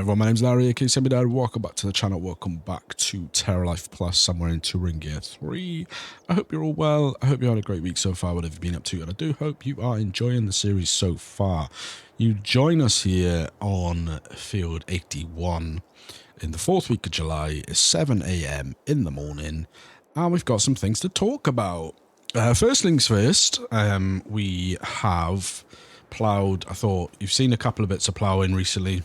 everyone, my name's Larry, aka Simudad. Welcome back to the channel. Welcome back to Terralife Plus, somewhere in Thuringia 3. I hope you're all well. I hope you had a great week so far, whatever you've been up to, and I do hope you are enjoying the series so far. You join us here on Field 81 in the 4th week of July. It's 7 AM in the morning, and we've got some things to talk about. First things first, we have ploughed. I thought you've seen a couple of bits of ploughing recently.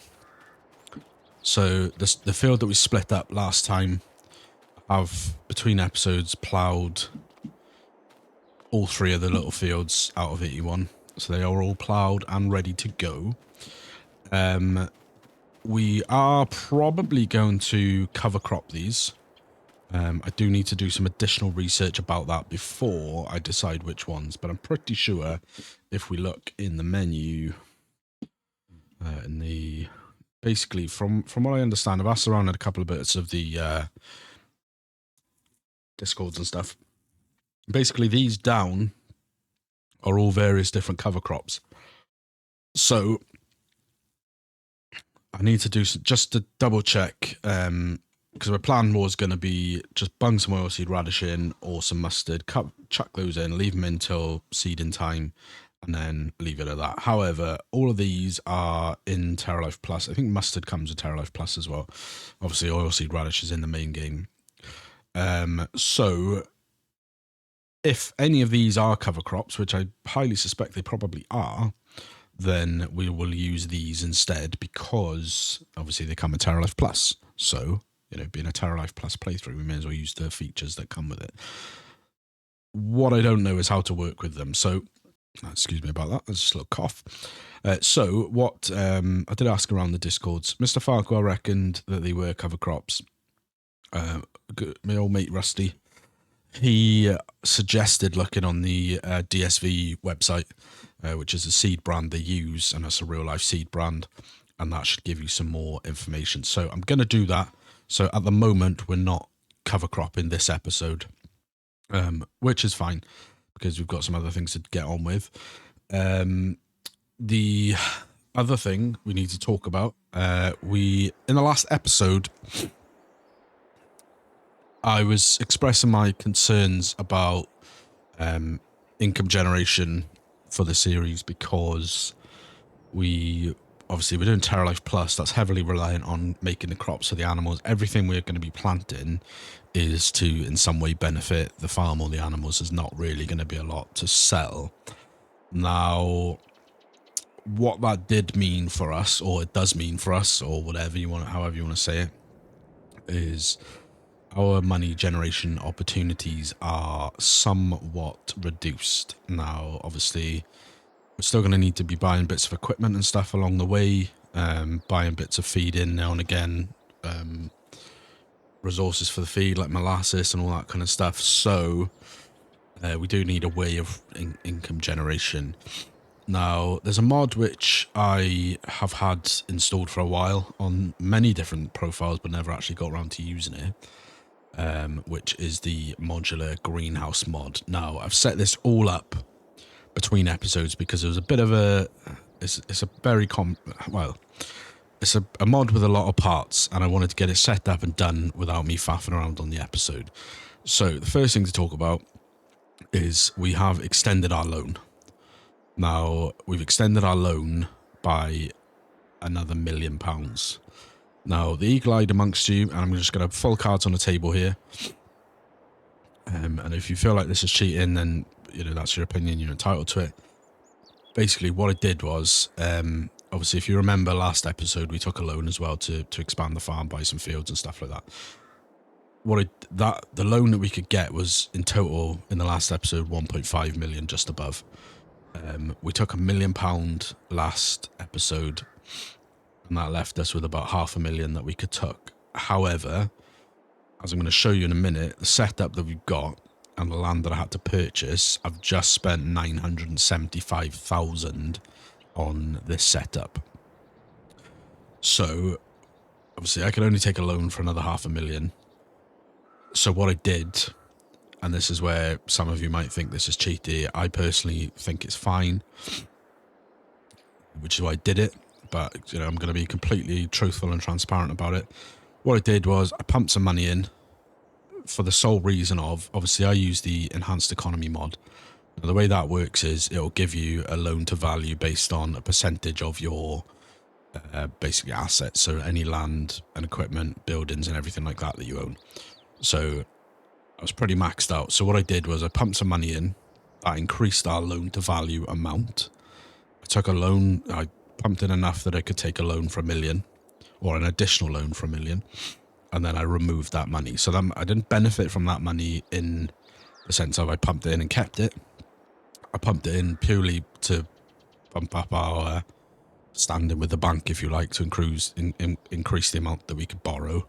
So the field that we split up last time, I've between episodes ploughed all 3 of the little fields out of 81. So they are all ploughed and ready to go. We are probably going to cover crop these. I do need to do some additional research about that before I decide which ones, but I'm pretty sure if we look in the menu, basically from what I understand, I've asked around at a couple of bits of the Discords and stuff. Basically, these down are all various different cover crops. So I need to do just to double check, because my plan was going to be just bung some oilseed radish in or some mustard, chuck those in, leave them until seeding time, and then leave it at that. However, all of these are in Terralife Plus. I think mustard comes with Terralife Plus as well. Obviously, oilseed radish is in the main game. So if any of these are cover crops, which I highly suspect they probably are, then we will use these instead, because obviously they come with Terralife Plus. So, you know, being a Terralife Plus playthrough, we may as well use the features that come with it. What I don't know is how to work with them. So, excuse me about that, there's just a little cough. So what I did ask around the Discords, Mr. Farquhar reckoned that they were cover crops. My old mate Rusty, he suggested looking on the DSV website, which is a seed brand they use, and that's a real life seed brand, and that should give you some more information. So I'm going to do that. So at the moment, we're not cover crop in this episode, which is fine, because we've got some other things to get on with. The other thing we need to talk about, in the last episode, I was expressing my concerns about income generation for the series, because we're doing Terralife Plus. That's heavily reliant on making the crops for the animals. Everything we're going to be planting is to in some way benefit the farm or the animals. There's not really going to be a lot to sell. Now, what that did mean for us, or it does mean for us, or whatever you want, however you want to say it, is our money generation opportunities are somewhat reduced. Now, obviously, we're still going to need to be buying bits of equipment and stuff along the way, buying bits of feed in now and again, resources for the feed like molasses and all that kind of stuff. So we do need a way of income generation. Now, there's a mod which I have had installed for a while on many different profiles, but never actually got around to using it, which is the modular greenhouse mod. Now, I've set this all up between episodes because it was a bit of a, it's a very it's a mod with a lot of parts, and I wanted to get it set up and done without me faffing around on the episode. So the first thing to talk about is we have extended our loan. Now, we've extended our loan by another £1 million. Now, the eagle-eyed amongst you, and I'm just going to full cards on the table here. And if you feel like this is cheating, then, you know, that's your opinion. You're entitled to it. Basically, what I did was, obviously, if you remember last episode, we took a loan as well to expand the farm, buy some fields and stuff like that. The loan that we could get was in total in the last episode 1.5 million, just above. We took £1 million last episode, and that left us with about $500,000 that we could took. However, as I'm going to show you in a minute, the setup that we've got and the land that I had to purchase, I've just spent 975,000 on this setup. So obviously I could only take a loan for another $500,000. So what I did, and this is where some of you might think this is cheaty, I personally think it's fine, which is why I did it. but, you know, I'm going to be completely truthful and transparent about it. What I did was I pumped some money in for the sole reason of, obviously, I use the enhanced economy mod. Now, the way that works is it'll give you a loan to value based on a percentage of your basically assets. So any land and equipment, buildings and everything like that that you own. So I was pretty maxed out. So what I did was I pumped some money in. That increased our loan to value amount. I took a loan. I pumped in enough that I could take a loan for $1 million, or an additional loan for $1 million. And then I removed that money. So then I didn't benefit from that money in the sense of I pumped it in and kept it. I pumped it in purely to bump up our standing with the bank, if you like, to increase the amount that we could borrow.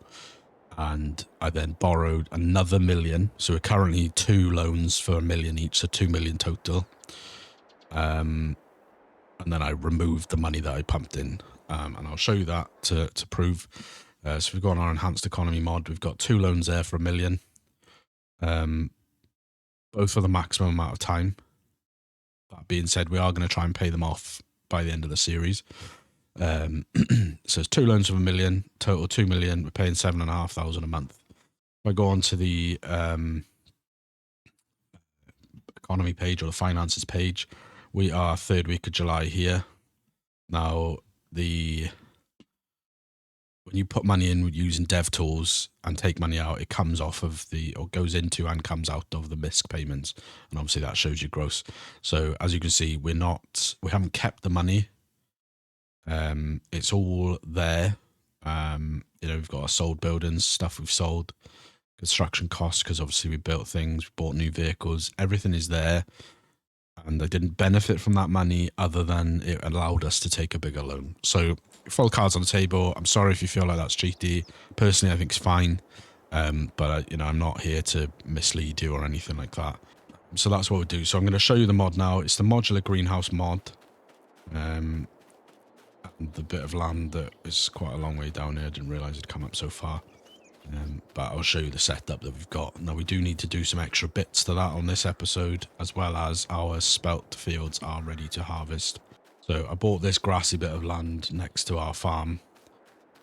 And I then borrowed another $1 million. So we're currently 2 loans for $1 million each, so $2 million total. And then I removed the money that I pumped in. And I'll show you that to prove. So we've got our enhanced economy mod. We've got 2 loans there for $1 million. Both for the maximum amount of time. That being said, we are going to try and pay them off by the end of the series. So it's 2 loans of $1 million, total $2 million. We're paying $7,500 a month. If I go on to the economy page or the finances page, we are 3rd week of July here. Now, when you put money in using dev tools and take money out, it comes off of or goes into and comes out of the MISC payments. And obviously that shows you gross. So as you can see, we haven't kept the money. It's all there. You know, we've got our sold buildings, stuff we've sold, construction costs, because obviously we built things, we bought new vehicles, everything is there. And I didn't benefit from that money other than it allowed us to take a bigger loan. So full cards on the table. I'm sorry if you feel like that's cheaty. Personally, I think it's fine. But you know, I'm not here to mislead you or anything like that. So that's what we do. So I'm going to show you the mod now. It's the modular greenhouse mod. And the bit of land that is quite a long way down here. I didn't realize it'd come up so far. But I'll show you the setup that we've got. Now, we do need to do some extra bits to that on this episode, as well as our spelt fields are ready to harvest. So I bought this grassy bit of land next to our farm,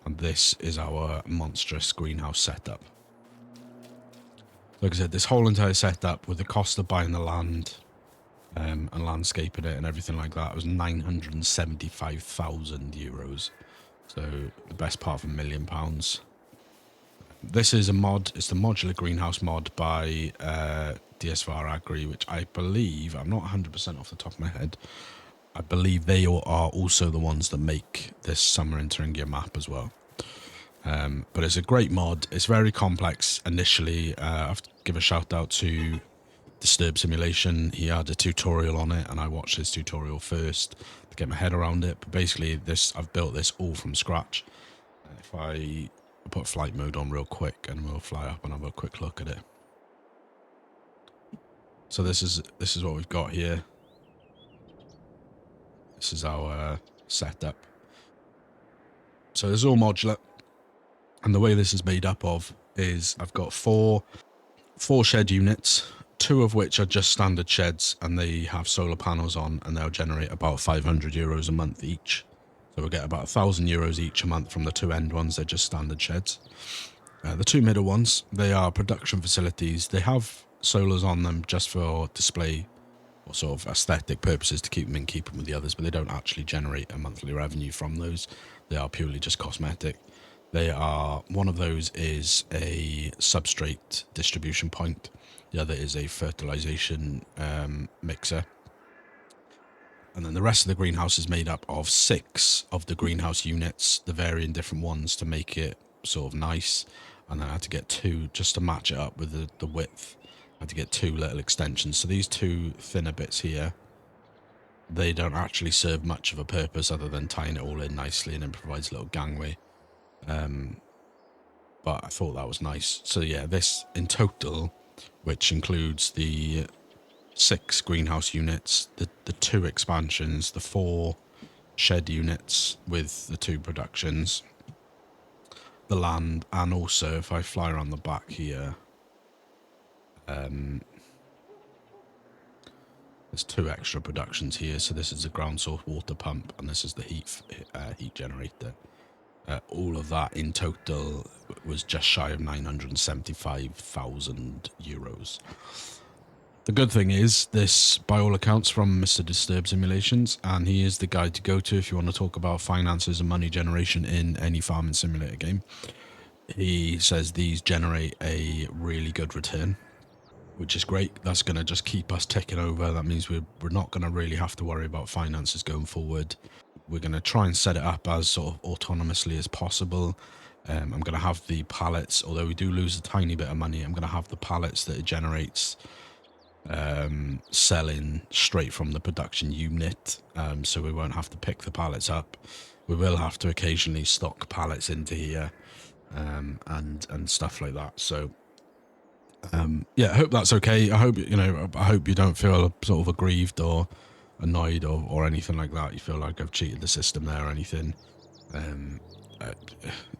and this is our monstrous greenhouse setup. Like I said, this whole entire setup, with the cost of buying the land and landscaping it and everything like that, was €975,000. So the best part of £1 million. This is a mod. It's the modular greenhouse mod by DSVR Agri, which I believe, I'm not 100% off the top of my head, I believe they are also the ones that make this Summer in Thuringia map as well. But it's a great mod. It's very complex initially. I have to give a shout out to Disturb Simulation. He had a tutorial on it, and I watched his tutorial first to get my head around it. But basically, I've built this all from scratch. If I put flight mode on real quick, and we'll fly up and have a quick look at it. So this is what we've got here. This is our setup. So this is all modular, and the way this is made up of is I've got four shed units, 2 of which are just standard sheds, and they have solar panels on, and they'll generate about €500 a month each. So we'll get about €1,000 each a month from the 2 end ones. They're just standard sheds. The 2 middle ones, they are production facilities. They have solars on them just for display or sort of aesthetic purposes to keep them in keeping with the others, but they don't actually generate a monthly revenue from those. They are purely just cosmetic. One of those is a substrate distribution point. The other is a fertilization mixer. And then the rest of the greenhouse is made up of 6 of the greenhouse units, the varying different ones to make it sort of nice. And then I had to get 2 just to match it up with the width. I had to get 2 little extensions. So these 2 thinner bits here, they don't actually serve much of a purpose other than tying it all in nicely, and it provides a little gangway. But I thought that was nice. So yeah, this in total, which includes the 6 greenhouse units, the 2 expansions, the 4 shed units with the 2 productions, the land, and also if I fly around the back here, There's 2 extra productions here. So this is the ground source water pump, and this is the heat generator. All of that in total was just shy of 975,000 euros. The good thing is, this, by all accounts, from Mr. Disturb Simulations, and he is the guy to go to if you want to talk about finances and money generation in any farming simulator game. He says these generate a really good return, which is great. That's going to just keep us ticking over. That means we're not going to really have to worry about finances going forward. We're going to try and set it up as sort of autonomously as possible. I'm going to have the pallets, although we do lose a tiny bit of money, I'm going to have the pallets that it generates selling straight from the production unit, so we won't have to pick the pallets up. We will have to occasionally stock pallets into here and stuff like that. So yeah, I hope that's okay. I hope I hope you don't feel sort of aggrieved or annoyed or anything like that. You feel like I've cheated the system there or anything.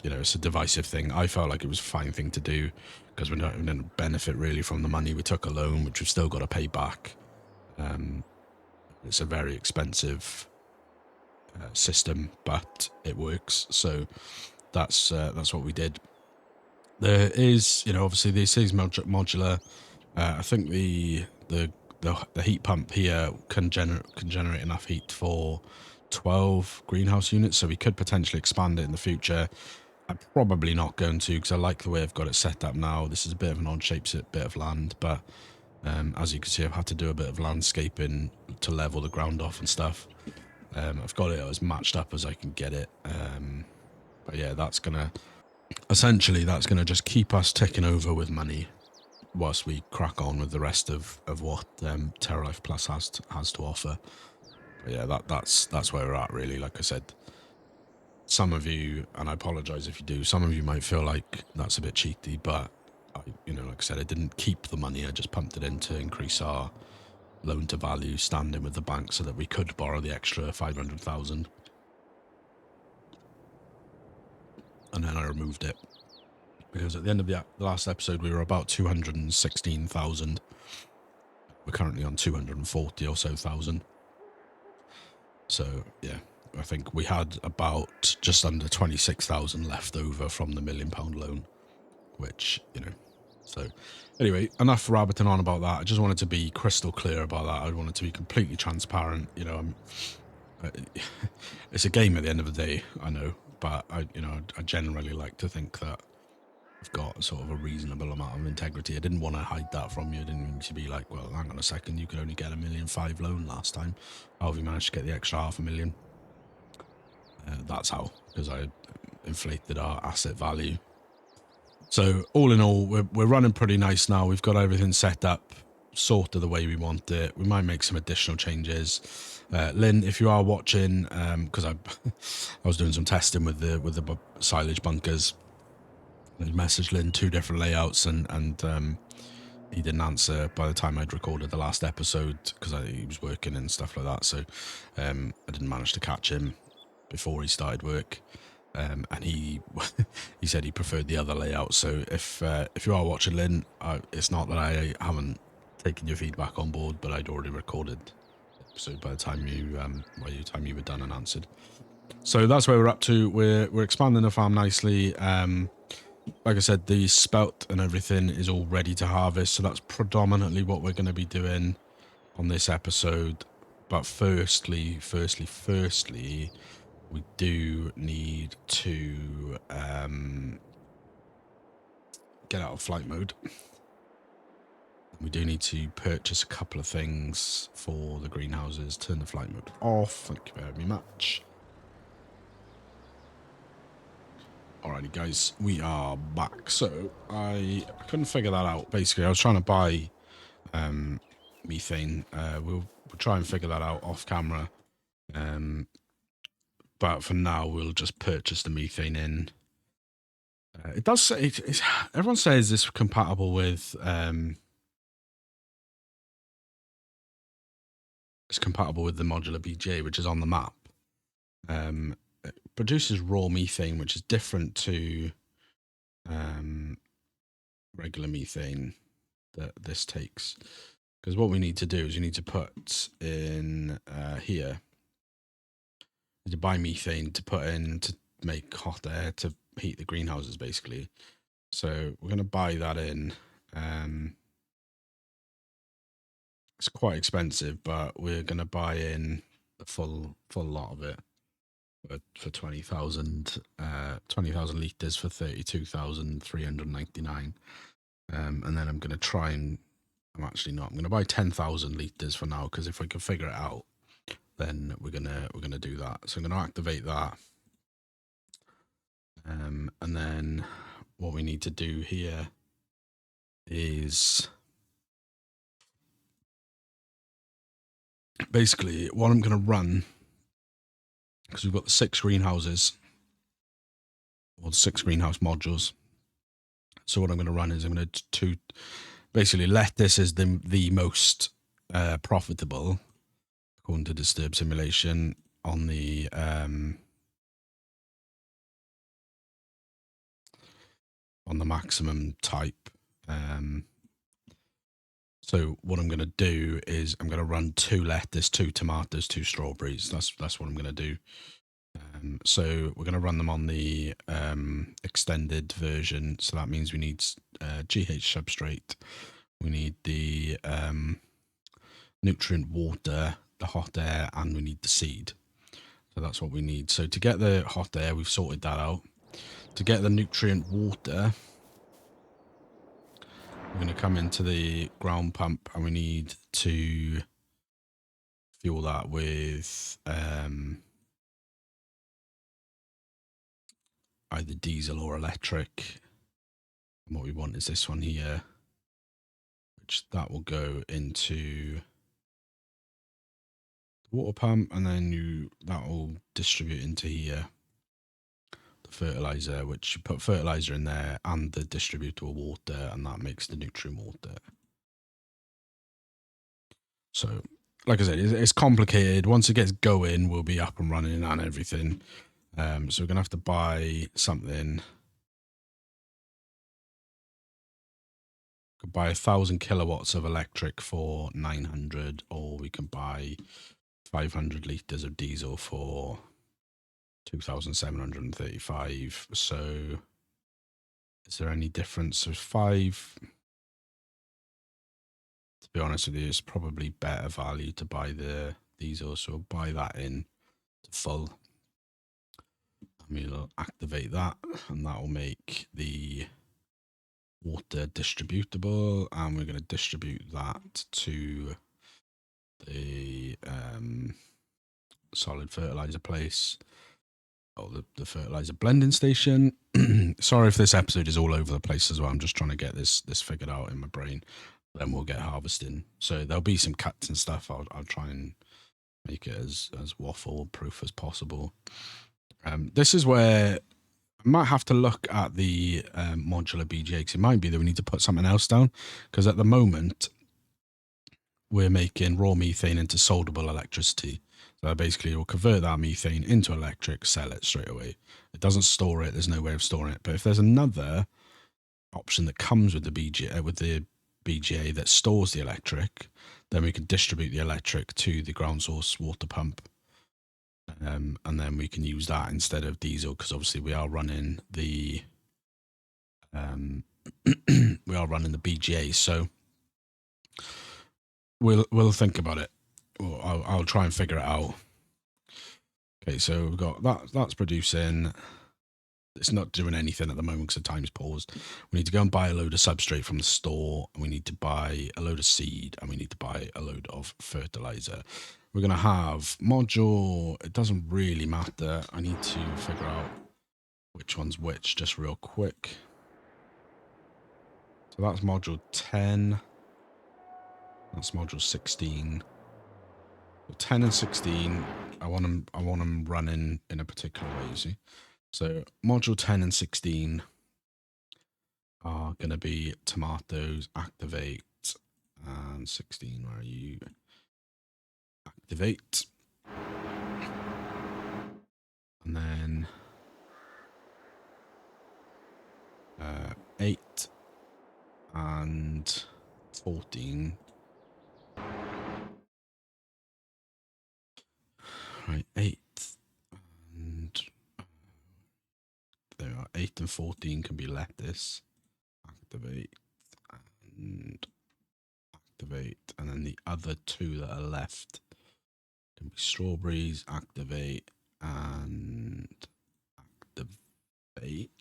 It's a divisive thing. I felt like it was a fine thing to do because we didn't benefit really from the money. We took a loan, which we've still got to pay back. It's a very expensive system, but it works. So that's what we did. There is, obviously this is modular. I think the heat pump here can generate enough heat for 12 greenhouse units, so we could potentially expand it in the future. I'm probably not going to, because I like the way I've got it set up now. This is a bit of an odd-shaped bit of land, but as you can see, I've had to do a bit of landscaping to level the ground off and stuff. I've got it as matched up as I can get it. But yeah, that's gonna just keep us ticking over with money whilst we crack on with the rest of what Terralife Plus has to offer. But yeah, that's where we're at, really. Like I said, some of you, and I apologise if you do, some of you might feel like that's a bit cheaty, but like I said, I didn't keep the money. I just pumped it in to increase our loan to value standing with the bank so that we could borrow the extra 500,000. And then I removed it because at the end of the last episode we were about 216,000. We're currently on 240 or so thousand. So yeah, I think we had about just under 26,000 left over from the £1 million loan, which, so anyway, enough rabbiting on about that. I just wanted to be crystal clear about that. I wanted to be completely transparent. It's a game at the end of the day, I know, but I generally like to think that I've got sort of a reasonable amount of integrity. I didn't want to hide that from you. I didn't mean to be like, well, hang on a second, you could only get £1.5 million loan last time. How have you managed to get the extra $500,000? That's how, because I inflated our asset value. So all in all, we're running pretty nice now. We've got everything set up sort of the way we want it. We might make some additional changes. Lynn, if you are watching, because I was doing some testing with the silage bunkers, I messaged Lynn 2 different layouts, and he didn't answer by the time I'd recorded the last episode because he was working and stuff like that. So I didn't manage to catch him before he started work. And he he said he preferred the other layout. So if you are watching, Lynn, it's not that I haven't taken your feedback on board, but I'd already recorded the episode by the time you were done and answered. So that's where we're up to. We're expanding the farm nicely. Like I said, the spelt and everything is all ready to harvest, so that's predominantly what we're going to be doing on this episode. But firstly, we do need to get out of flight mode. We do need to purchase a couple of things for the greenhouses. Turn the flight mode off. Thank you very much. Alrighty, guys, we are back. So I couldn't figure that out. Basically, I was trying to buy methane. We'll try and figure that out off camera. But for now, we'll just purchase the methane in. It does say everyone says it's compatible with it's compatible with the modular BGA, which is on the map. It produces raw methane, which is different to regular methane that this takes. Because what we need to do is you need to put in here, to buy methane to put in to make hot air to heat the greenhouses, basically. So we're going to buy that in. It's quite expensive, but we're going to buy in the full lot of it for 20,000 litres for 32,399. And then I'm going to try and, I'm actually not, I'm going to buy 10,000 litres for now, because if I can figure it out, then we're gonna do that. So I'm going to activate that. And then what we need to do here is basically what I'm going to run, because we've got the 6 greenhouses, or the 6 greenhouse modules. So what I'm going to run is I'm going to basically let this as the most profitable, according to Disturb Simulation, on the maximum type. So what I'm going to do is I'm going to run 2 lettuce, 2 tomatoes, 2 strawberries. That's what I'm going to do. So we're going to run them on the extended version. So that means we need GH substrate. We need the nutrient water, the hot air, and we need the seed. So that's what we need. So to get the hot air, we've sorted that out. To get the nutrient water, we're going to come into the ground pump, and we need to fuel that with either diesel or electric. And what we want is this one here, which that will go into the water pump, and then that will distribute into here. The fertilizer, which you put fertilizer in there and the distributable water, and that makes the nutrient water. So, like I said, it's complicated. Once it gets going, we'll be up and running and everything. So we're gonna have to buy something. Could buy 1,000 kilowatts of electric for 900, or we can buy 500 litres of diesel for 2,735. So is there any difference? There's 5. To be honest with you, it's probably better value to buy the diesel. So we'll buy that in to full. And we'll activate that, and that will make the water distributable, and we're going to distribute that to the solid fertilizer place, or the fertilizer blending station. Sorry if this episode is all over the place as well. I'm just trying to get this figured out in my brain. Then we'll get harvesting. So there'll be some cuts and stuff. I'll try and make it as waffle proof as possible. This is where I might have to look at the modular BGA, because it might be that we need to put something else down, because at the moment we're making raw methane into soldable electricity. So basically we'll convert that methane into electric, sell it straight away. It doesn't store it. There's no way of storing it. But if there's another option that comes with the BGA that stores the electric, then we can distribute the electric to the ground source water pump. And then we can use that instead of diesel, because obviously we are running the BGA. So we'll think about it. I'll try and figure it out. Okay, so we've got that's producing. It's not doing anything at the moment because the time's paused. We need to go and buy a load of substrate from the store, and we need to buy a load of seed, and we need to buy a load of fertilizer. We're going to have module. It doesn't really matter. I need to figure out which one's which just real quick. So that's module 10. That's module 16. So 10 and 16, I want them running in a particular way, you see. So module 10 and 16 are going to be tomatoes, activate, and 16, where are you? Activate. And then 8 and 14 Right, 8 and there are 8 and 14 can be lettuce. Activate and activate, and then the other 2 that are left can be strawberries. Activate and activate.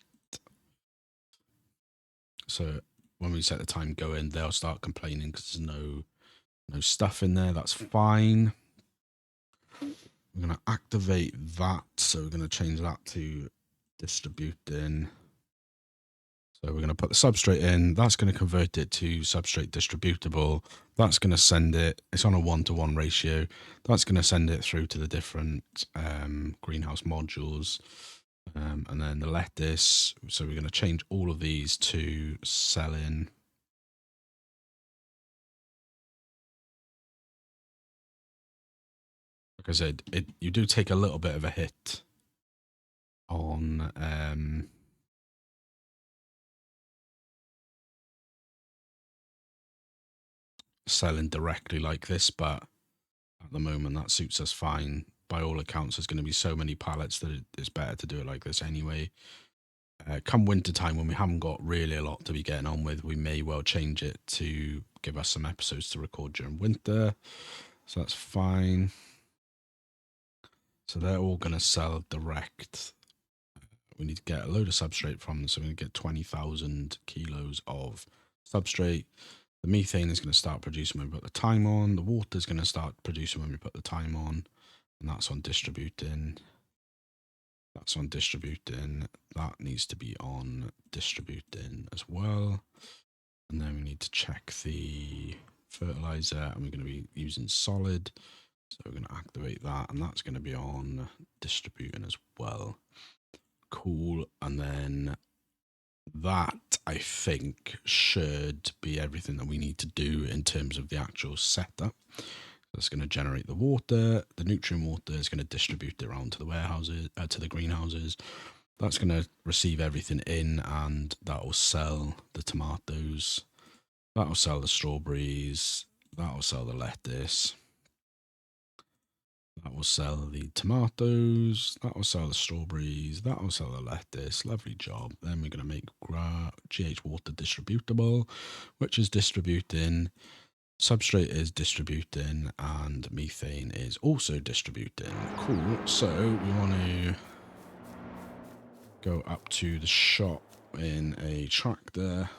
So when we set the time going, they'll start complaining because there's no stuff in there. That's fine. We're going to activate that. So we're going to change that to distributing. So we're going to put the substrate in. That's going to convert it to substrate distributable. That's going to send it. It's on a 1-to-1 ratio. That's going to send it through to the different greenhouse modules. And then the lettuce. So we're going to change all of these to selling. Like I said, you do take a little bit of a hit on selling directly like this, but at the moment that suits us fine. By all accounts, there's going to be so many pallets that it's better to do it like this anyway. Come winter time, when we haven't got really a lot to be getting on with, we may well change it to give us some episodes to record during winter. So that's fine. So they're all going to sell direct. We need to get a load of substrate from them. So we're going to get 20,000 kilos of substrate. The methane is going to start producing when we put the time on. The water is going to start producing when we put the time on. And that's on distributing. That's on distributing. That needs to be on distributing as well. And then we need to check the fertilizer, and we're going to be using solid. So we're going to activate that, and that's going to be on distributing as well. Cool. And then that, I think, should be everything that we need to do in terms of the actual setup. That's going to generate the water. The nutrient water is going to distribute it around to the warehouses, to the greenhouses. That's going to receive everything in, and that will sell the tomatoes. That will sell the strawberries. That will sell the lettuce. That will sell the tomatoes. That will sell the strawberries. That will sell the lettuce. Lovely job. Then we're going to make GH water distributable, which is distributing. Substrate is distributing, and methane is also distributing. Cool. So we want to go up to the shop in a tractor.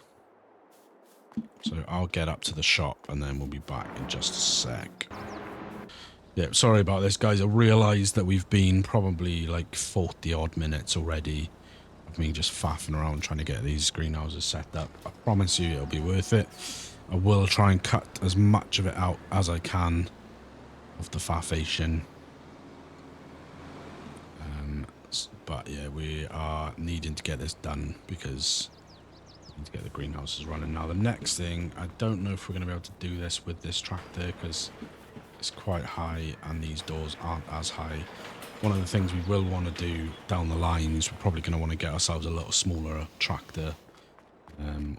So I'll get up to the shop and then we'll be back in just a sec. Yeah, sorry about this, guys. I realised that we've been probably like 40 odd minutes already of me just faffing around trying to get these greenhouses set up. I promise you it'll be worth it. I will try and cut as much of it out as I can of the faffation. But yeah, we are needing to get this done because we need to get the greenhouses running. Now the next thing, I don't know if we're going to be able to do this with this tractor because it's quite high and these doors aren't as high. One of the things we will want to do down the line is we're probably going to want to get ourselves a little smaller tractor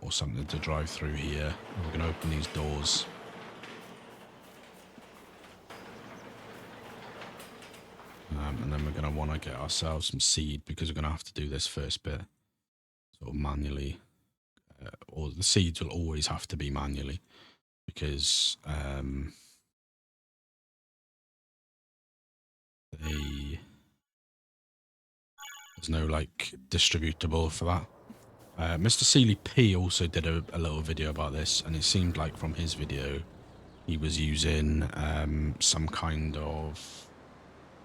or something to drive through here. We're going to open these doors. And then we're going to want to get ourselves some seed because we're going to have to do this first bit sort of manually. Or the seeds will always have to be manually because there's no like distributable for that. Mr. Seeley P also did a little video about this, and it seemed like from his video he was using some kind of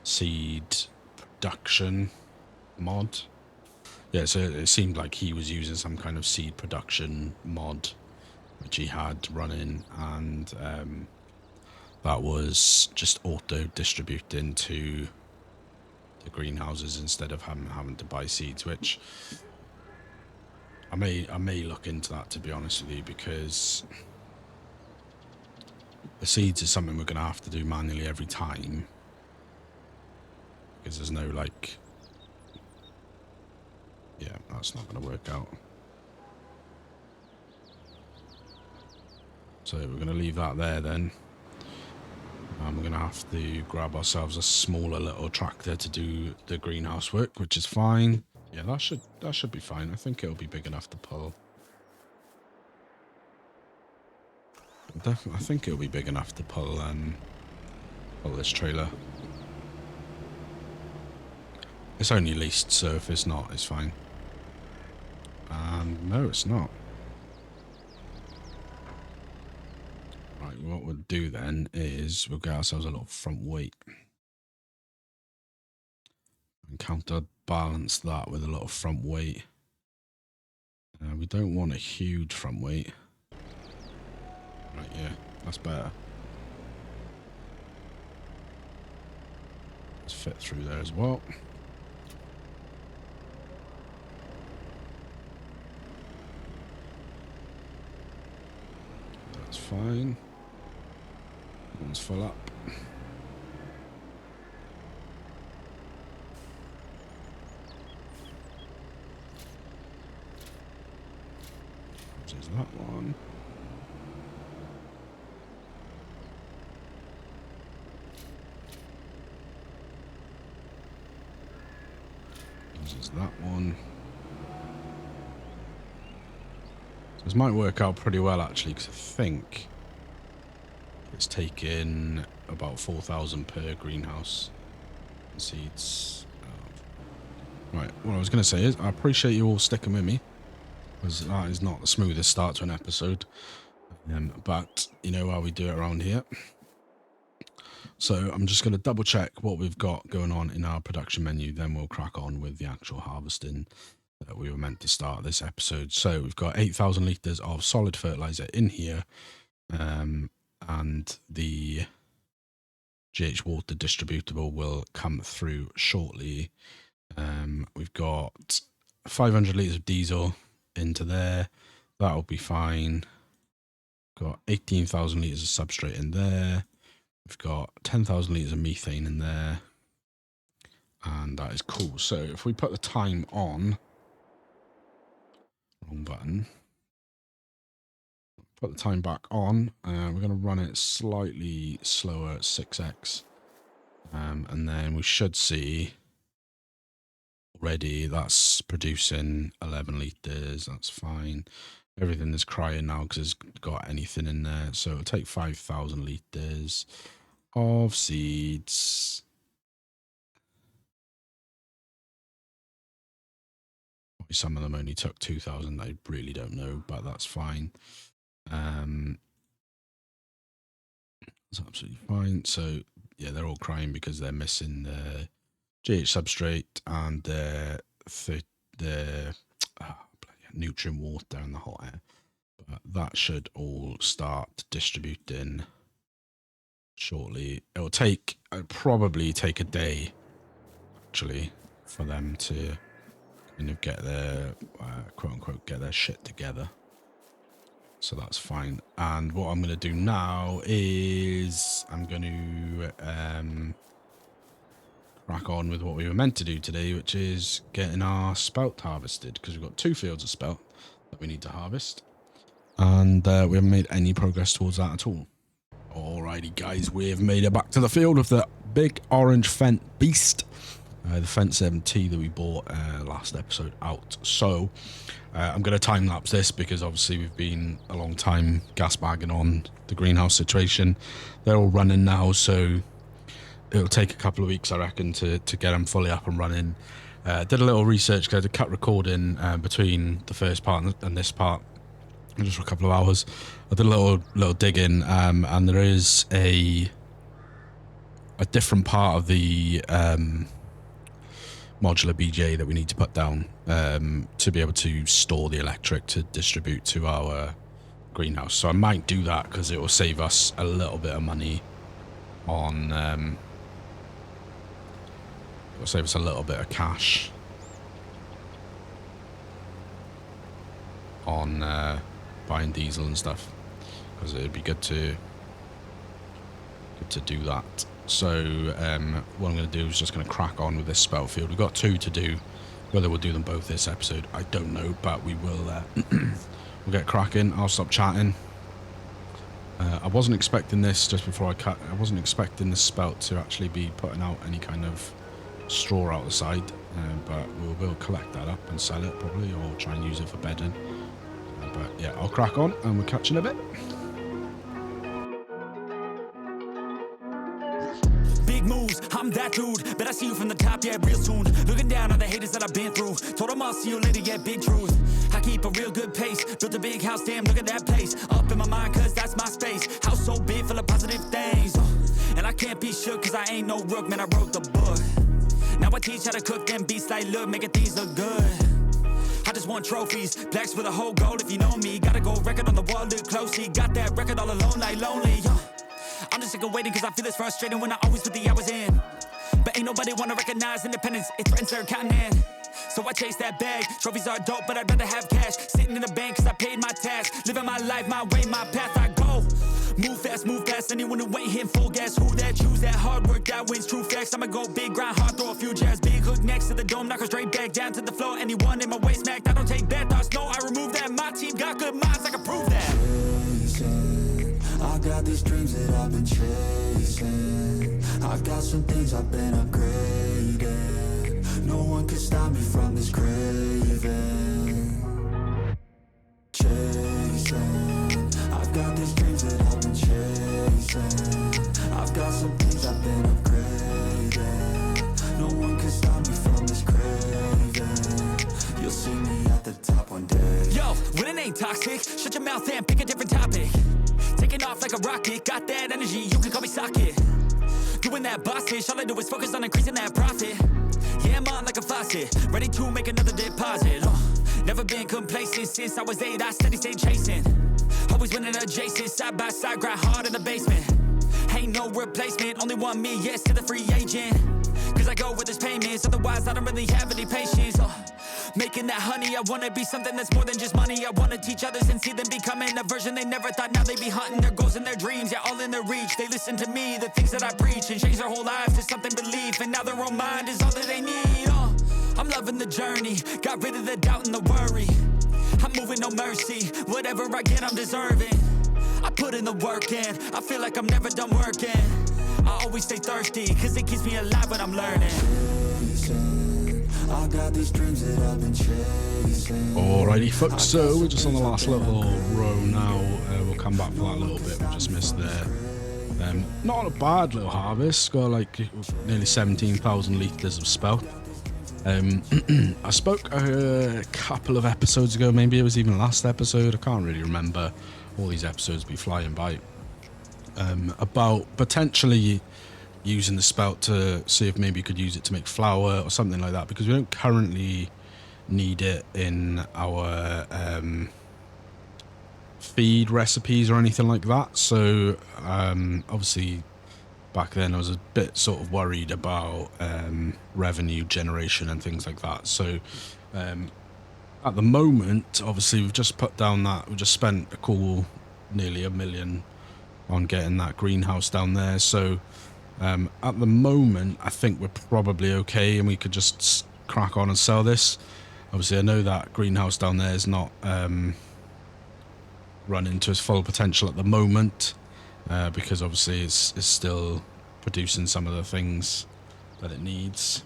seed production mod. Yeah, so it seemed like he was using some kind of seed production mod which he had running, and that was just auto distributing to the greenhouses instead of having to buy seeds, which I may look into that, to be honest with you, because the seeds is something we're going to have to do manually every time because there's no like, yeah, that's not going to work out. So we're going to leave that there then. We're going to have to grab ourselves a smaller little tractor to do the greenhouse work, which is fine. Yeah, that should be fine. I think it'll be big enough to pull. I think it'll be big enough to pull this trailer. It's only leased, so if it's not, it's fine. And no, it's not. Right, what we'll do then is we'll get ourselves a little front weight. And counterbalance that with a little front weight. We don't want a huge front weight. Right, yeah, that's better. Let's fit through there as well. That's fine. One's full up. There's that one. There's that one. So this might work out pretty well actually, because I think it's taken about 4,000 per greenhouse. Seeds. Right, what I was going to say is I appreciate you all sticking with me, because that is not the smoothest start to an episode. But you know how we do it around here. So I'm just going to double check what we've got going on in our production menu, then we'll crack on with the actual harvesting that we were meant to start this episode. So we've got 8,000 litres of solid fertiliser in here, and the GH water distributable will come through shortly. We've got 500 litres of diesel into there. That'll be fine. Got 18,000 litres of substrate in there. We've got 10,000 litres of methane in there. And that is cool. So if we put the time on, wrong button, put the time back on, we're going to run it slightly slower at 6x. And then we should see already that's producing 11 litres. That's fine. Everything is crying now because it's got anything in there. So it'll take 5,000 litres of seeds. Some of them only took 2,000. I really don't know, but that's fine. That's absolutely fine. So yeah, they're all crying because they're missing the GH substrate and the nutrient water and the hot air. But that should all start distributing shortly. It'll probably take a day actually for them to kind of get their quote unquote get their shit together. So that's fine. And what I'm going to do now is I'm going to crack on with what we were meant to do today, which is getting our spelt harvested, because we've got 2 fields of spelt that we need to harvest, and we haven't made any progress towards that at all. Alrighty guys, we've made it back to the field with the big orange Fent beast, the Fent 7T that we bought last episode out. So I'm going to time lapse this because obviously we've been a long time gas bagging on the greenhouse situation. They're all running now, so it'll take a couple of weeks, I reckon, to get them fully up and running. Did a little research because I did cut recording between the first part and this part just for a couple of hours. I did a little digging, and there is a different part of the modular BJ that we need to put down to be able to store the electric to distribute to our greenhouse. So I might do that because it will save us a little bit of money on it'll save us a little bit of cash on buying diesel and stuff, because it'd be good to do that. So what I'm going to do is just going to crack on with this spelt field. We've got 2 to do. Whether we'll do them both this episode, I don't know, but we will we'll get cracking. I'll stop chatting I wasn't expecting this just before I cut. I wasn't expecting the spelt to actually be putting out any kind of straw out the side, but we'll collect that up and sell it probably, or try and use it for bedding. But yeah, I'll crack on and we'll catch you in a bit. Big moves, I'm that dude. Bet I see you from the top, yeah, real soon. Looking down on the haters that I've been through. Told them I'll see you later, yeah, big truth. I keep a real good pace. Built a big house, damn, look at that place. Up in my mind, cause that's my space. House so big, full of positive things. And I can't be shook, cause I ain't no rook, man, I wrote the book. Now I teach how to cook them beats like, look, making things look good. I just want trophies, plaques with a whole goal if you know me. Got a gold record on the wall, look closely. Got that record all alone, like lonely. I'm just sick of waiting cause I feel it's frustrating when I always put the hours in. But ain't nobody wanna recognize independence, it threatens their continent. So I chase that bag, trophies are dope but I'd rather have cash. Sitting in the bank cause I paid my tax. Living my life, my way, my path, I go. Move fast, anyone who ain't hitting full gas. Who that, choose that, hard work, that wins, true facts. I'ma go big, grind hard, throw a few jabs. Big hook next to the dome, knock her straight back down to the floor. Anyone in my way smacked, I don't take bad thoughts, no, I remove that. My team got good minds, I can prove that. I got these dreams that I've been chasing. I've got some things I've been upgrading. No one can stop me from this craving. Chasing. I've got these dreams that I've been chasing. I've got some things I've been upgrading. No one can stop me from this craving. You'll see me at the top one day. Yo, when it ain't toxic, shut your mouth and pick a different topic. Taking off like a rocket, got that energy, you can call me socket. Doing that boss-ish, all I do is focus on increasing that profit. Yeah, I'm on like a faucet, ready to make another deposit. Never been complacent since I was 8, I steady stay chasing. Always winning adjacent, side by side, grind hard in the basement. Ain't no replacement, only one me, yes to the free agent. Cause I go with this payments, otherwise I don't really have any patience. Making that honey, I wanna be something that's more than just money. I wanna teach others and see them becoming a version they never thought. Now they be hunting their goals and their dreams, yeah, all in their reach. They listen to me, the things that I preach, and change their whole lives to something belief. And now their own mind is all that they need. I'm loving the journey, got rid of the doubt and the worry. I'm moving no mercy, whatever I get I'm deserving. I put in the work in, I feel like I'm never done working. I always stay thirsty, cause it keeps me alive when I'm learning. I got these dreams that I've been chasing. Alrighty folks, so we're just on the last little row now. We'll come back for that a little bit, we just missed there. Not a bad little harvest, got like nearly 17,000 litres of spelt. I spoke a couple of episodes ago, maybe it was even last episode, I can't really remember, all these episodes be flying by, about potentially using the spelt to see if maybe you could use it to make flour or something like that, because we don't currently need it in our feed recipes or anything like that. So obviously back then I was a bit sort of worried about revenue generation and things like that. So at the moment, obviously we've just put down that, we just spent a cool nearly $1 million on getting that greenhouse down there. So at the moment, I think we're probably okay, and we could just crack on and sell this. Obviously, I know that greenhouse down there is not running to its full potential at the moment, because obviously it's still producing some of the things that it needs.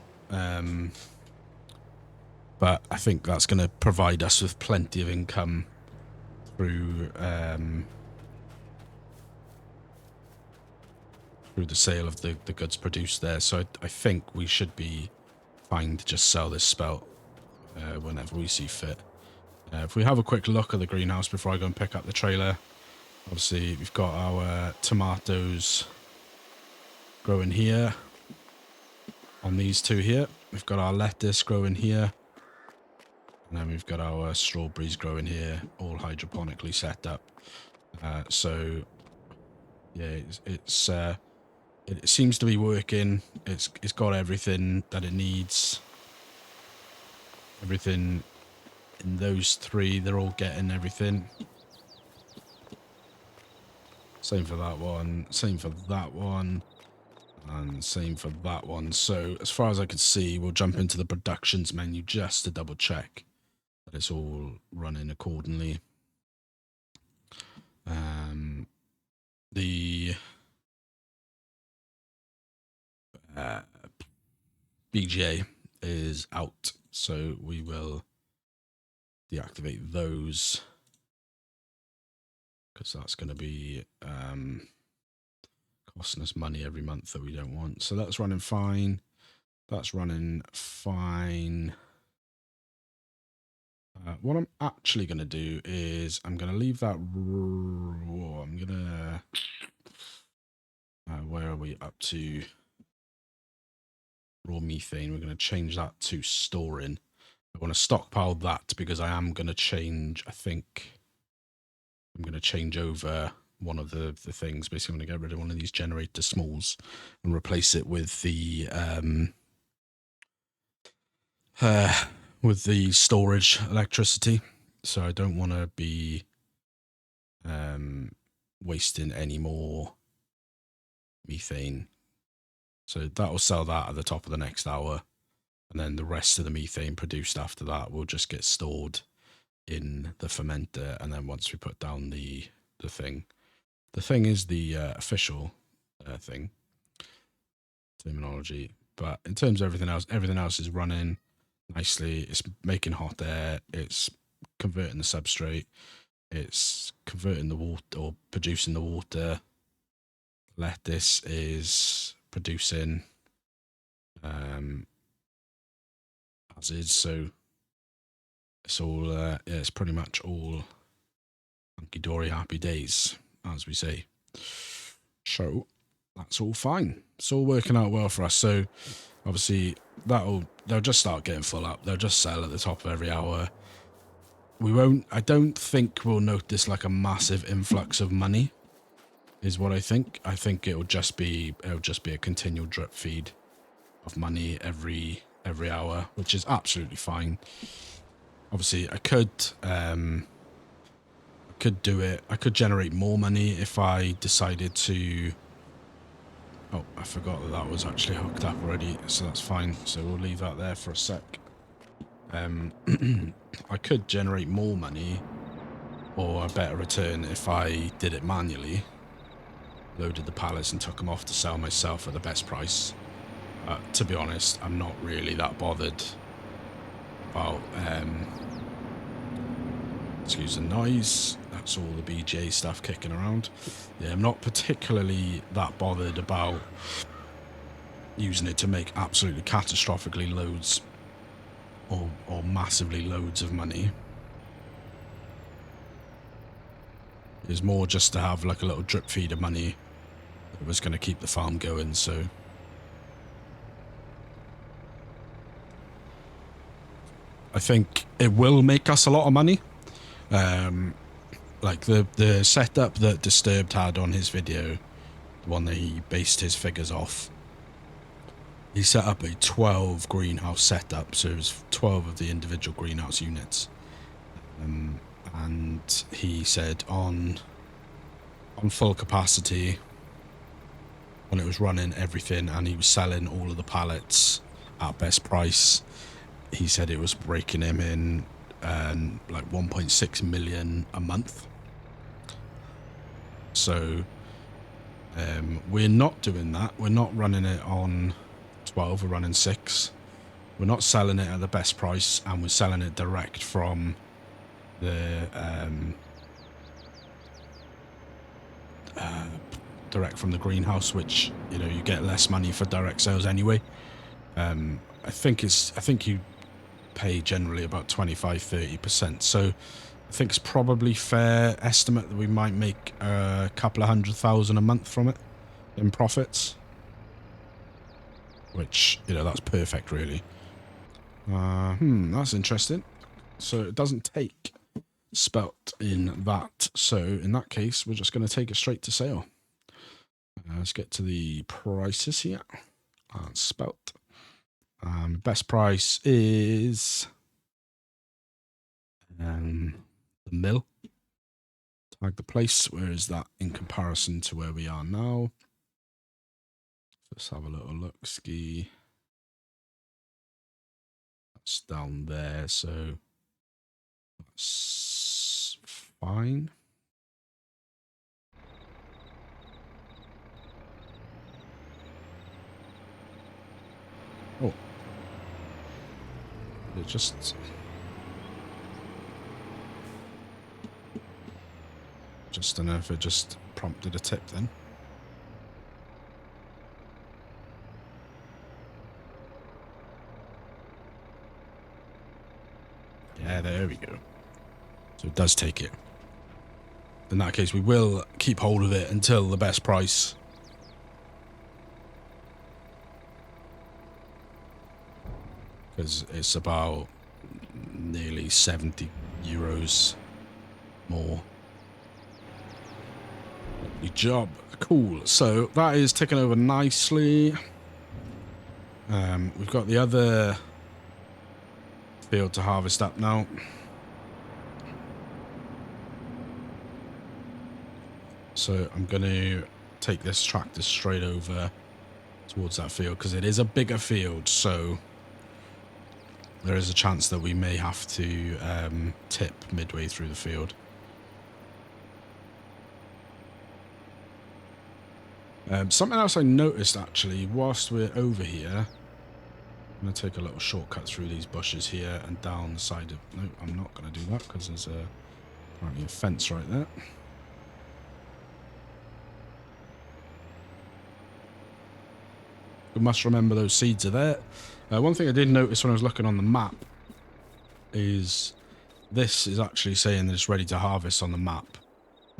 But I think that's going to provide us with plenty of income through the sale of the goods produced there. So I think we should be fine to just sell this spelt whenever we see fit. If we have a quick look at the greenhouse before I go and pick up the trailer, obviously we've got our tomatoes growing here on these two here. We've got our lettuce growing here, and then we've got our strawberries growing here, all hydroponically set up. So yeah, it seems to be working. It's got everything that it needs. Everything in those three, they're all getting everything. Same for that one, same for that one, and same for that one. So as far as I can see, we'll jump into the productions menu just to double check that it's all running accordingly. the BGA is out, so we will deactivate those because that's going to be costing us money every month that we don't want. So that's running fine. That's running fine. What I'm actually going to do is I'm going to leave that. I'm going to. Where are we up to? Raw methane. We're going to change that to storing. I want to stockpile that because I am going to change. I think I'm going to change over one of the things. Basically, I'm going to get rid of one of these generator smalls and replace it with the storage electricity. So I don't want to be wasting any more methane. So that will sell that at the top of the next hour, and then the rest of the methane produced after that will just get stored in the fermenter. And then once we put down the thing is the official thing terminology. But in terms of everything else is running nicely. It's making hot air. It's converting the substrate. It's converting the water or producing the water. Lettuce is producing as is. So it's all it's pretty much all hunky-dory happy days, as we say. So that's all fine. It's all working out well for us. So obviously they'll just start getting full up. They'll just sell at the top of every hour. I don't think we'll notice like a massive influx of money is what I think. I think it'll just be a continual drip feed of money every hour, which is absolutely fine. Obviously I could do it. I could generate more money if I decided to. Oh, I forgot that was actually hooked up already, so that's fine. So we'll leave that there for a sec. I could generate more money or a better return if I did it manually. Loaded the pallets and took them off to sell myself at the best price. To be honest, I'm not really that bothered about excuse the noise, that's all the BJ stuff kicking around. Yeah, I'm not particularly that bothered about using it to make absolutely catastrophically loads or massively loads of money. It's more just to have like a little drip feed of money that was going to keep the farm going. So I think it will make us a lot of money. Like the setup that Disturbed had on his video, the one that he based his figures off, he set up a 12 greenhouse setup, so it was 12 of the individual greenhouse units. And he said on full capacity, when it was running everything and he was selling all of the pallets at best price, he said it was breaking him in like 1.6 million a month. So we're not doing that. We're not running it on 12, we're running 6. We're not selling it at the best price, and we're selling it direct from the greenhouse, which, you know, you get less money for direct sales anyway. I think you pay generally about 25-30%. So I think it's probably fair estimate that we might make a couple of 100,000 a month from it in profits, which, you know, that's perfect really. That's interesting. So it doesn't take spelt in that. So in that case, we're just going to take it straight to sale. Let's get to the prices here. Spelt. Best price is the mill. Tag the place. Where is that in comparison to where we are now? Let's have a little look. Ski. That's down there, so that's fine. Oh. It just don't know if it just prompted a tip then. Yeah, there we go. So it does take it. In that case, we will keep hold of it until the best price. Because it's about nearly 70 euros more. Good job. Cool. So that is ticking over nicely. We've got the other field to harvest up now. So I'm going to take this tractor straight over towards that field because it is a bigger field. So there is a chance that we may have to tip midway through the field. Something else I noticed actually whilst we're over here. I'm going to take a little shortcut through these bushes here and down the side of... No, I'm not going to do that because there's apparently a fence right there. We must remember those seeds are there. One thing I did notice when I was looking on the map is this is actually saying that it's ready to harvest on the map.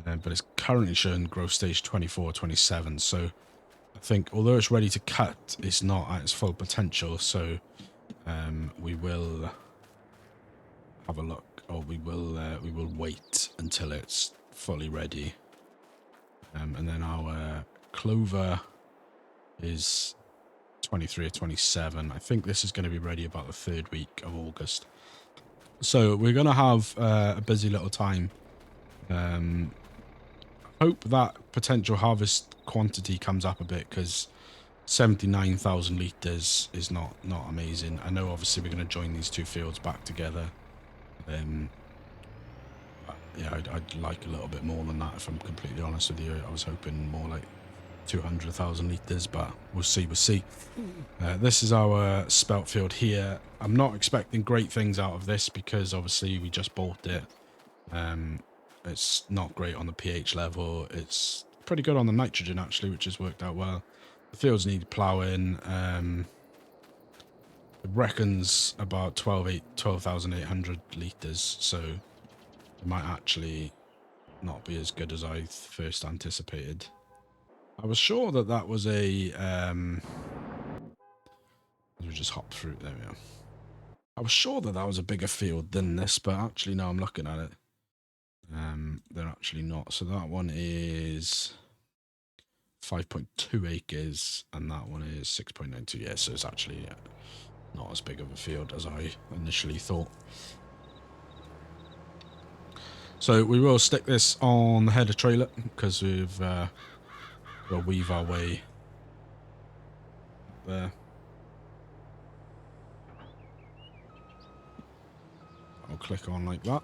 But it's currently showing growth stage 24, 27. So I think although it's ready to cut, it's not at its full potential. So we will have a look, or we will wait until it's fully ready. And then our clover is 23 or 27. I think this is going to be ready about the 3rd week of August. So we're going to have a busy little time. Hope that potential harvest quantity comes up a bit because 79,000 litres is not amazing. I know obviously we're going to join these two fields back together. Yeah, I'd like a little bit more than that if I'm completely honest with you. I was hoping more like 200,000 litres, but we'll see. This is our spelt field here. I'm not expecting great things out of this because obviously we just bought it. It's not great on the pH level. It's pretty good on the nitrogen actually, which has worked out well. The fields need ploughing. It reckons about 12,800 litres, so it might actually not be as good as I first anticipated. I was sure that that was a... we just hop through, there we are. I was sure that that was a bigger field than this, but actually now I'm looking at it. They're actually not. So that one is 5.2 acres and that one is 6.92. Yeah, so it's actually not as big of a field as I initially thought. So we will stick this on the header trailer because we'll weave our way there. I'll click on like that.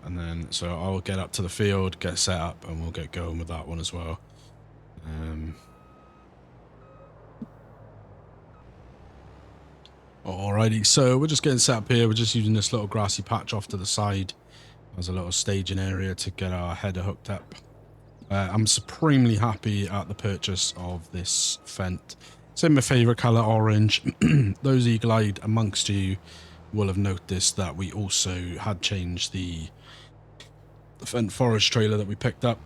And then, so I'll get up to the field, get set up, and we'll get going with that one as well. Alrighty, so we're just getting set up here. We're just using this little grassy patch off to the side as a little staging area to get our header hooked up. I'm supremely happy at the purchase of this Fendt. It's in my favourite colour, orange. Those eagle-eyed amongst you will have noticed that we also had changed the Fendt forest trailer that we picked up.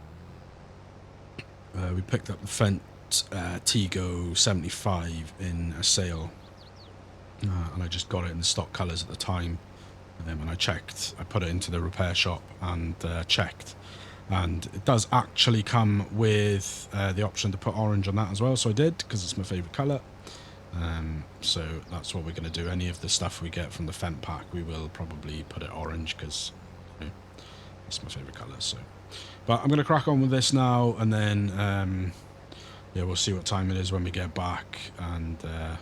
We picked up the Fendt Tego 75 in a sale, and I just got it in the stock colours at the time. And then when I checked, I put it into the repair shop and checked, and it does actually come with the option to put orange on that as well, so I did because it's my favourite colour. So that's what we're going to do. Any of the stuff we get from the Fendt pack, we will probably put it orange because you know, it's my favourite colour. So, but I'm going to crack on with this now, and then yeah, we'll see what time it is when we get back, and yeah,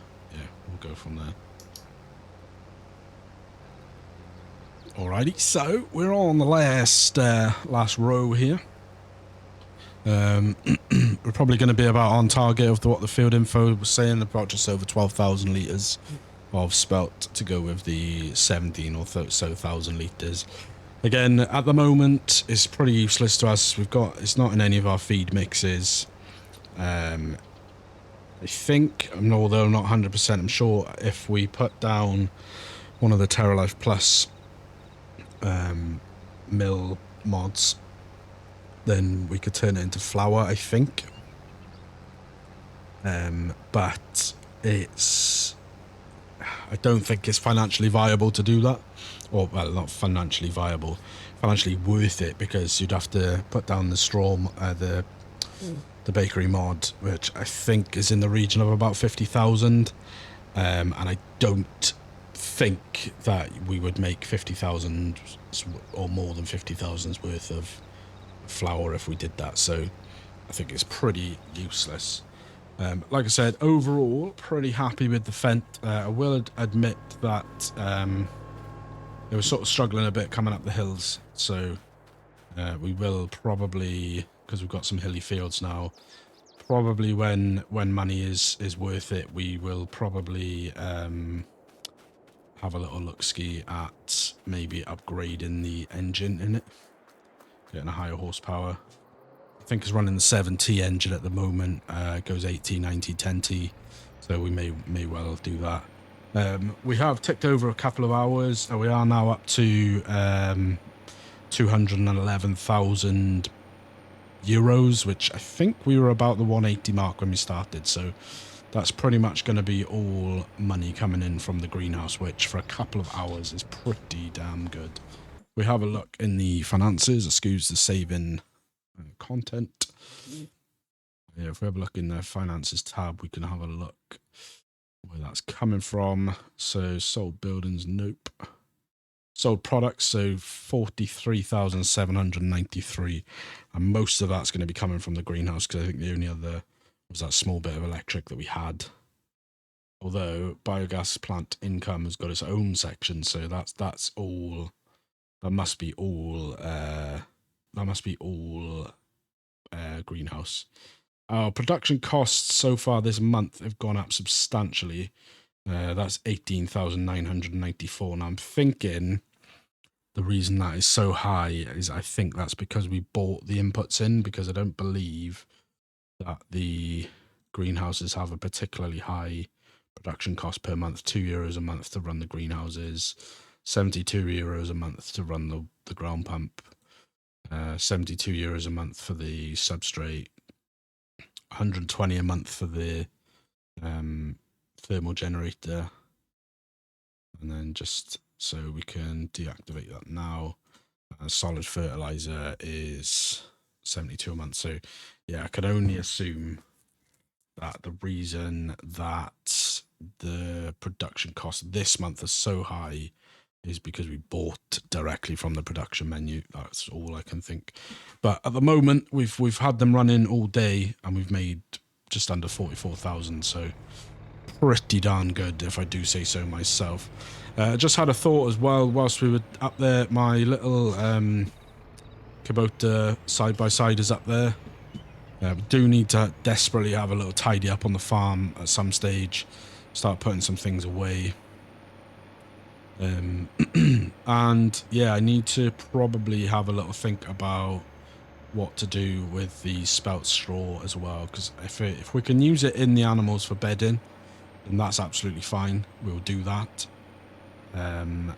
we'll go from there. Alrighty, so we're on the last row here. We're probably going to be about on target of what the field info was saying, about just over 12,000 litres of spelt to go with the 17 or so thousand litres. Again, at the moment, it's pretty useless to us. It's not in any of our feed mixes. I think, although I'm not 100%, I'm sure if we put down one of the Terralife Plus mill mods, then we could turn it into flour, I think. But I don't think it's financially viable to do that. Or, well, not financially viable, financially worth it, because you'd have to put down the straw, the bakery mod, which I think is in the region of about 50,000. And I don't think that we would make 50,000 or more than 50,000's worth of flour if we did that. So I think it's pretty useless. Like I said, overall, pretty happy with the Fent. I will admit that it was sort of struggling a bit coming up the hills, so we will probably, because we've got some hilly fields now, probably when money is worth it, we will probably have a little look-ski at maybe upgrading the engine in it, getting a higher horsepower. I think it's running the 7T engine at the moment. It goes 80, 90, 10T, so we may well do that. We have ticked over a couple of hours. We are now up to 211,000 euros, which I think we were about the 180 mark when we started. So that's pretty much going to be all money coming in from the greenhouse, which for a couple of hours is pretty damn good. We have a look in the finances. Excuse the saving content. Yeah, if we have a look in the finances tab, we can have a look where that's coming from. So sold buildings, nope. Sold products, so 43,793, and most of that's going to be coming from the greenhouse, because I think the only other was that small bit of electric that we had. Although biogas plant income has got its own section, so that's all. That must be all greenhouse. Our production costs so far this month have gone up substantially. That's 18,994. And I'm thinking the reason that is so high is I think that's because we bought the inputs in, because I don't believe that the greenhouses have a particularly high production cost per month. €2 a month to run the greenhouses, €72 a month to run the ground pump, €72 a month for the substrate, 120 a month for the thermal generator, and then just so we can deactivate that now, solid fertilizer is 72 a month. So yeah, I could only assume that the reason that the production cost this month is so high is because we bought directly from the production menu. That's all I can think. But at the moment, we've had them running all day, and we've made just under 44,000. So pretty darn good, if I do say so myself. Just had a thought as well whilst we were up there. My little Kubota side-by-side is up there. We do need to desperately have a little tidy up on the farm at some stage. Start putting some things away. And yeah, I need to probably have a little think about what to do with the spelt straw as well, because if we can use it in the animals for bedding, then that's absolutely fine. We'll do that. I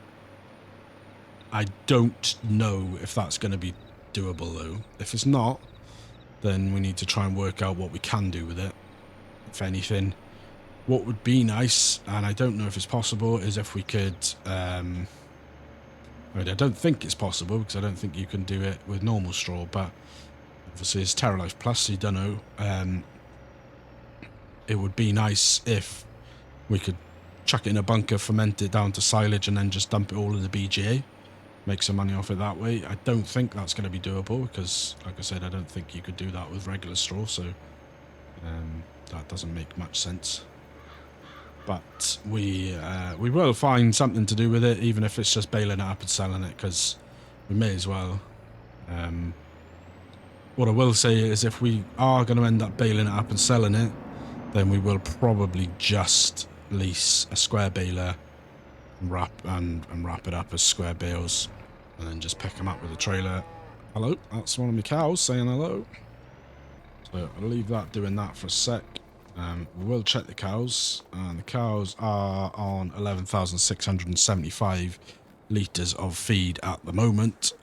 don't know if that's going to be doable though. If it's not, then we need to try and work out what we can do with it, if anything. What would be nice, and I don't know if it's possible, is if we could, I don't think it's possible, because I don't think you can do it with normal straw, but obviously it's Terralife Plus, so you don't know. It would be nice if we could chuck it in a bunker, ferment it down to silage, and then just dump it all in the BGA. Make some money off it that way. I don't think that's going to be doable, because, like I said, I don't think you could do that with regular straw, so that doesn't make much sense. But we will find something to do with it, even if it's just baling it up and selling it, because we may as well. What I will say is if we are going to end up baling it up and selling it, then we will probably just lease a square baler and wrap it up as square bales, and then just pick them up with a trailer. Hello, that's one of my cows saying hello. So I'll leave that doing that for a sec. We will check the cows, and the cows are on 11,675 litres of feed at the moment.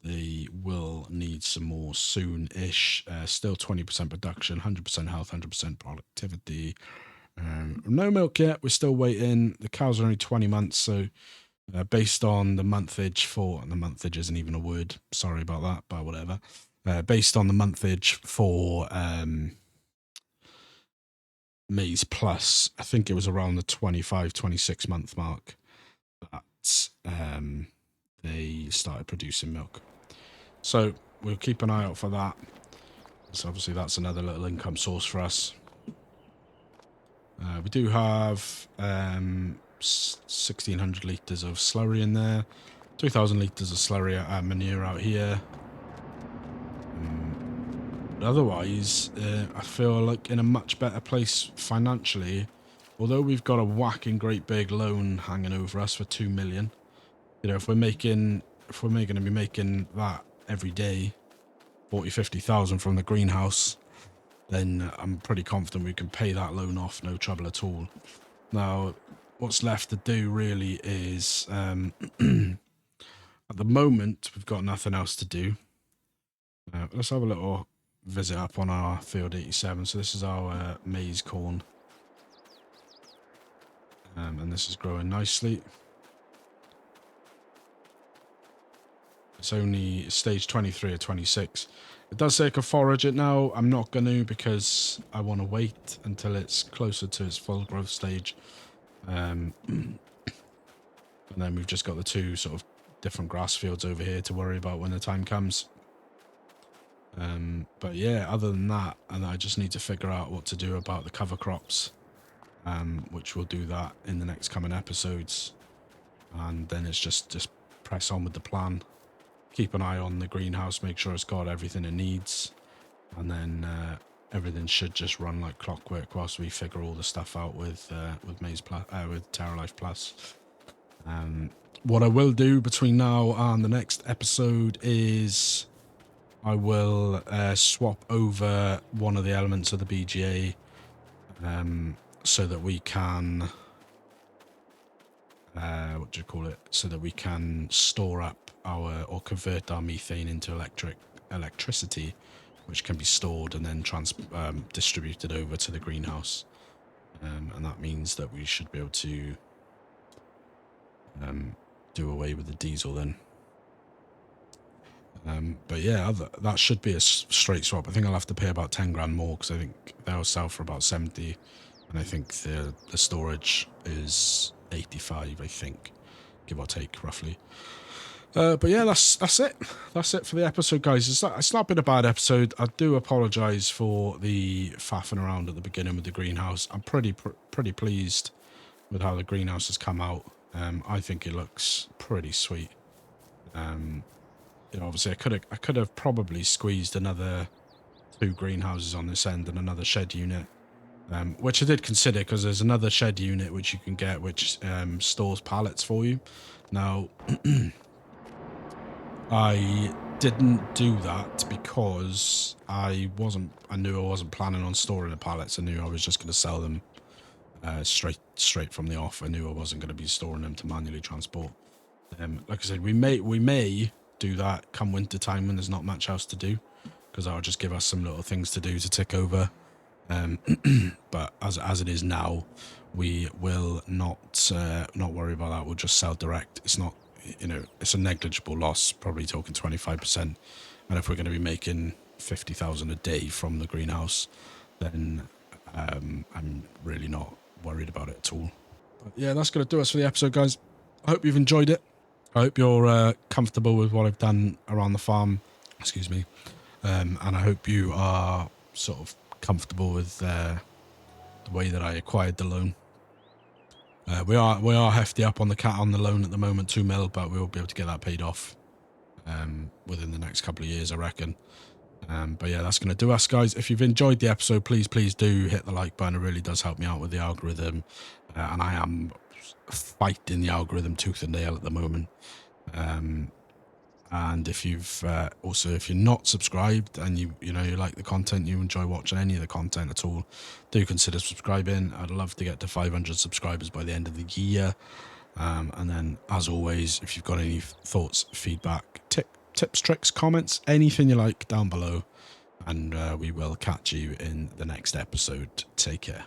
They will need some more soon-ish. Still 20% production, 100% health, 100% productivity. No milk yet. We're still waiting. The cows are only 20 months, so based on the monthage for... And the monthage isn't even a word. Sorry about that, but whatever. Based on the monthage for Maize Plus, I think it was around the 25, 26 month mark that they started producing milk. So we'll keep an eye out for that. So obviously that's another little income source for us. We do have 1,600 litres of slurry in there, 2,000 litres of slurry manure out here. But otherwise, I feel like in a much better place financially. Although we've got a whacking great big loan hanging over us for 2 million. You know, if we're going to be making that every day, 40, 50,000 from the greenhouse, then I'm pretty confident we can pay that loan off, no trouble at all. Now, what's left to do really is, at the moment, we've got nothing else to do. Let's have a little visit up on our field 87. So this is our maize corn. And this is growing nicely. It's only stage 23 or 26. It does say I can forage it now. I'm not going to, because I want to wait until it's closer to its full growth stage. And then we've just got the two sort of different grass fields over here to worry about when the time comes. But yeah, other than that, and I just need to figure out what to do about the cover crops, which we'll do that in the next coming episodes. And then it's just press on with the plan. Keep an eye on the greenhouse, make sure it's got everything it needs, and then everything should just run like clockwork whilst we figure all the stuff out with Maize Plus, with Terralife Plus. What I will do between now and the next episode is I will swap over one of the elements of the BGA so that we can so that we can store up or convert our methane into electricity, which can be stored and then distributed over to the greenhouse. And that means that we should be able to do away with the diesel then. But yeah, that should be a straight swap. I think I'll have to pay about 10 grand more, because I think they'll sell for about 70, and I think the storage is 85, I think, give or take roughly. But yeah, that's it. That's it for the episode, guys. It's not been a bad episode. I do apologise for the faffing around at the beginning with the greenhouse. I'm pretty pleased with how the greenhouse has come out. I think it looks pretty sweet. You know, obviously I could have probably squeezed another 2 greenhouses on this end and another shed unit, which I did consider, because there's another shed unit which you can get, which stores pallets for you. Now, I didn't do that because I knew I wasn't planning on storing the pallets. I knew I was just going to sell them straight from the off. I knew I wasn't going to be storing them to manually transport. Like I said, we may do that come winter time when there's not much else to do, because that'll just give us some little things to do to tick over. But as it is now, we will not worry about that. We'll just sell direct. It's not, you know, it's a negligible loss, probably talking 25%. And if we're going to be making 50,000 a day from the greenhouse, then I'm really not worried about it at all. But yeah, that's going to do us for the episode, guys. I hope you've enjoyed it. I hope you're comfortable with what I've done around the farm. Excuse me. And I hope you are sort of comfortable with the way that I acquired the loan. We are hefty up on the loan at the moment, 2 mil, but we'll be able to get that paid off within the next couple of years, I reckon. But yeah, that's going to do us, guys. If you've enjoyed the episode, please do hit the like button. It really does help me out with the algorithm. And I am fighting the algorithm tooth and nail at the moment. And if you've also, if you're not subscribed and you like the content, you enjoy watching any of the content at all, do consider subscribing. I'd love to get to 500 subscribers by the end of the year. And then, as always, if you've got any thoughts, feedback, tips, tricks, comments, anything you like down below, and we will catch you in the next episode. Take care.